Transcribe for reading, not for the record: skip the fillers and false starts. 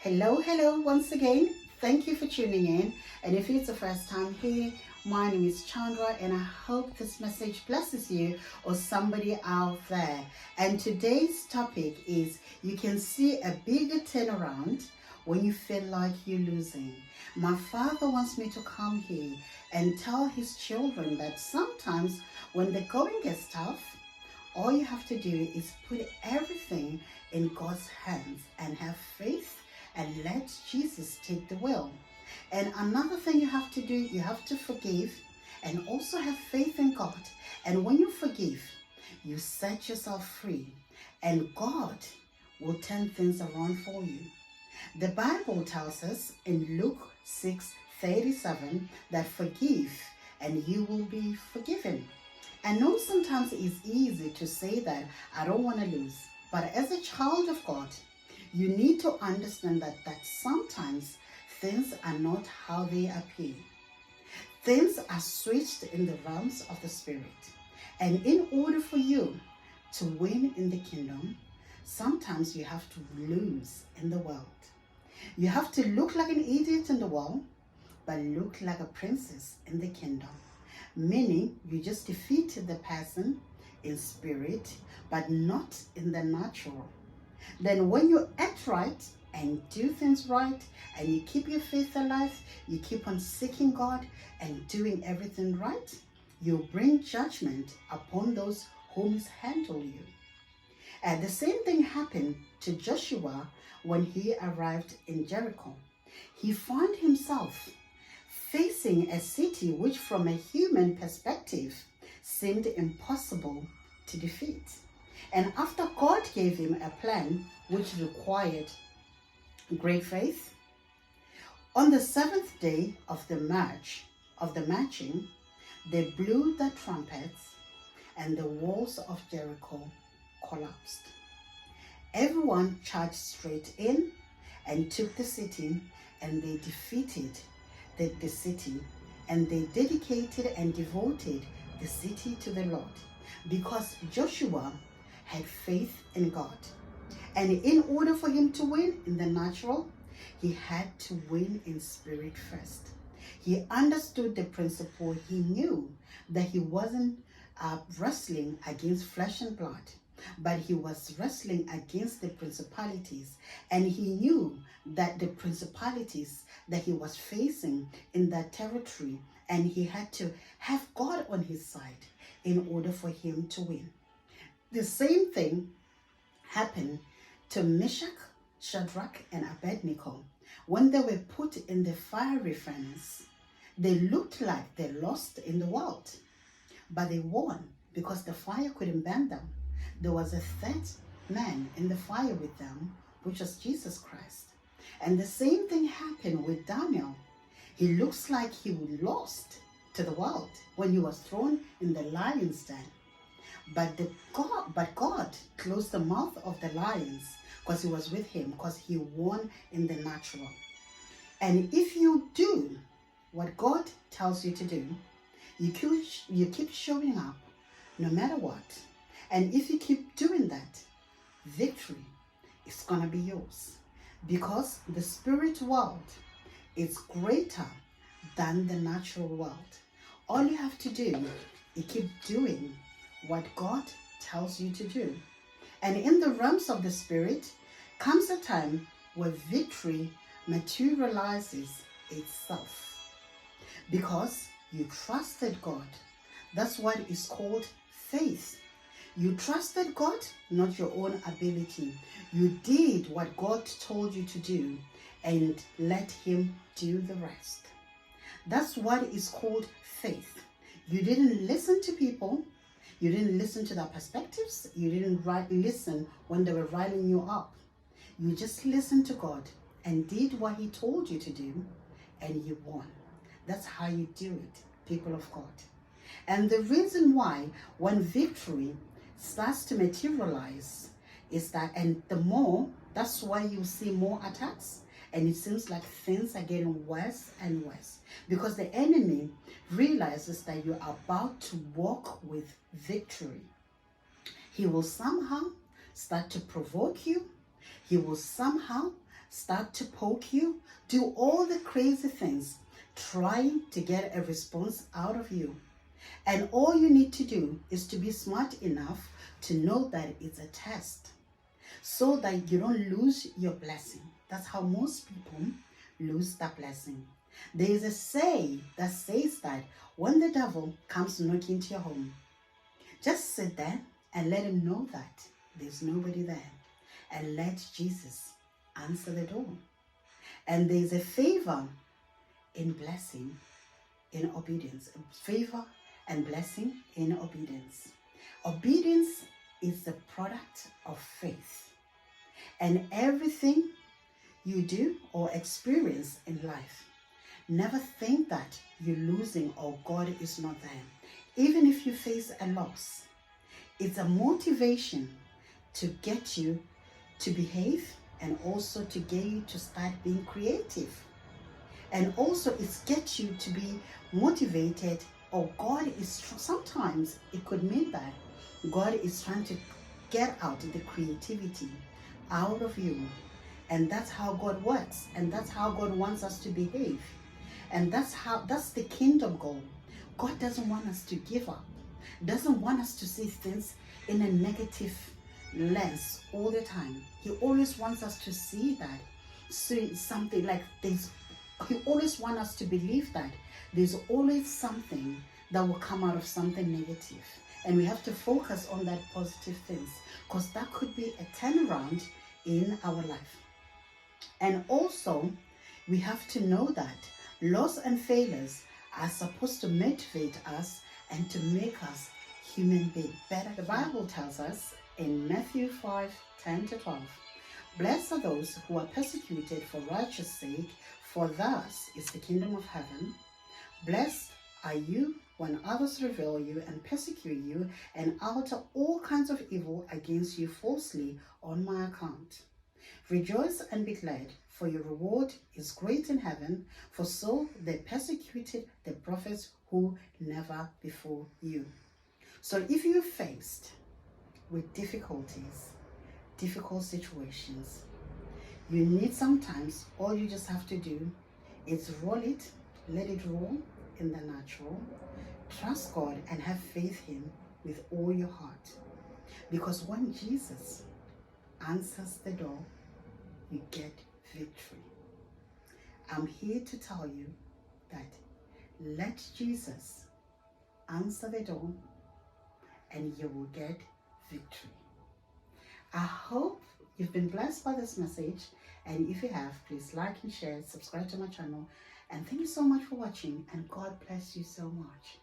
Hello, once again. Thank you for tuning in. And if it's the first time here, my name is Chandra, and I hope this message blesses you or somebody out there. And today's topic is you can see a bigger turnaround when you feel like you're losing. My father wants me to come here and tell his children that sometimes when the going gets tough, all you have to do is put everything in God's hands and have faith and let Jesus take the wheel. And another thing you have to do, you have to forgive and also have faith in God. And when you forgive, you set yourself free and God will turn things around for you. The Bible tells us in Luke 6:37 that forgive and you will be forgiven. I know sometimes it's easy to say that I don't want to lose, but as a child of God, you need to understand that sometimes things are not how they appear. Things are switched in the realms of the spirit. And in order for you to win in the kingdom, sometimes you have to lose in the world. You have to look like an idiot in the world, but look like a princess in the kingdom. Meaning you just defeated the person in spirit, but not in the natural. Then when you act right and do things right and you keep your faith alive, you keep on seeking God and doing everything right, you bring judgment upon those who mishandle you. And the same thing happened to Joshua when he arrived in Jericho. He found himself facing a city which from a human perspective seemed impossible to defeat. And after God gave him a plan which required great faith, on the seventh day of the marching, they blew the trumpets and the walls of Jericho collapsed. Everyone charged straight in and took the city, and they defeated the city, and they dedicated and devoted the city to the Lord because Joshua had faith in God. And in order for him to win in the natural, he had to win in spirit first. He understood the principle. He knew that he wasn't wrestling against flesh and blood, but he was wrestling against the principalities. And he knew that the principalities that he was facing in that territory, and he had to have God on his side in order for him to win. The same thing happened to Meshach, Shadrach, and Abednego. When they were put in the fiery furnace, they looked like they lost in the world, but they won because the fire couldn't burn them. There was a third man in the fire with them, which was Jesus Christ. And the same thing happened with Daniel. He looks like he lost to the world when he was thrown in the lion's den. But God closed the mouth of the lions because he was with him, because he won in the natural. And if you do what God tells you to do, you keep showing up no matter what. And if you keep doing that, victory is going to be yours. Because the spirit world is greater than the natural world. All you have to do is keep doing what God tells you to do. And in the realms of the spirit comes a time where victory materializes itself. Because you trusted God. That's what is called faith. You trusted God, not your own ability. You did what God told you to do and let him do the rest. That's what is called faith. You didn't listen to people. You didn't listen to their perspectives. You didn't listen when they were riling you up. You just listened to God and did what he told you to do, and you won. That's how you do it, people of God. And the reason why when victory starts to materialize is that, and the more, that's why you see more attacks, and it seems like things are getting worse and worse, because the enemy realizes that you're about to walk with victory. He will somehow start to provoke you. He will somehow start to poke you, do all the crazy things, trying to get a response out of you. And all you need to do is to be smart enough to know that it's a test, so that you don't lose your blessing. That's how most people lose that blessing. There is a say that says that when the devil comes knocking into your home, just sit there and let him know that there's nobody there, and let Jesus answer the door. And there's a favor in blessing, in obedience. Favor and blessing in obedience. Obedience is the product of faith. And everything you do or experience in life, never think that you're losing or God is not there. Even if you face a loss, it's a motivation to get you to behave, and also to get you to start being creative. And also it's get you to be motivated, or God is, sometimes it could mean that God is trying to get out the creativity out of you. And that's how God works, and that's how God wants us to behave. And that's the kingdom goal. God doesn't want us to give up, doesn't want us to see things in a negative lens all the time. He always wants us to see that, see something like this. He always wants us to believe that there's always something that will come out of something negative, and we have to focus on that positive things, because that could be a turnaround in our life. And also we have to know that loss and failures are supposed to motivate us and to make us human beings better. The Bible tells us in Matthew 5:10-12, blessed are those who are persecuted for righteous sake, for thus is the kingdom of heaven. Blessed are you when others revile you and persecute you and utter all kinds of evil against you falsely on my account. Rejoice and be glad, for your reward is great in heaven, for so they persecuted the prophets who never before you. So if you're faced with difficulties, difficult situations, you need, sometimes all you just have to do is roll it, let it roll in the natural, trust God and have faith in Him with all your heart. Because when Jesus answers the door, you get victory. I'm here to tell you that let Jesus answer the door and you will get victory. I hope you've been blessed by this message, and if you have, please like and share, subscribe to my channel, and thank you so much for watching, and God bless you so much.